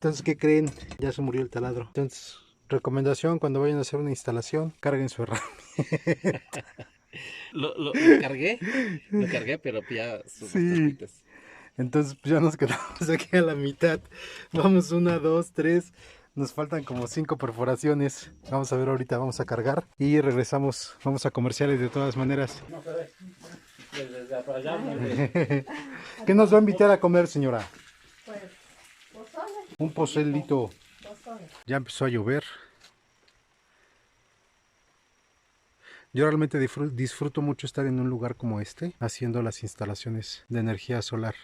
Entonces, ¿qué creen? Ya se murió el taladro. Entonces, recomendación, cuando vayan a hacer una instalación, carguen su herramienta. Lo cargué, pero ya sus Sí. bastantitas. Entonces, pues ya nos quedamos aquí a la mitad. Vamos, una, dos, tres. Nos faltan como 5 perforaciones. Vamos a ver ahorita, vamos a cargar y regresamos. Vamos a comerciales de todas maneras. ¿Qué nos va a invitar a comer, señora? Pues, pozole. Un pocelito. Pozole. Ya empezó a llover. Yo realmente disfruto mucho estar en un lugar como este, haciendo las instalaciones de energía solar.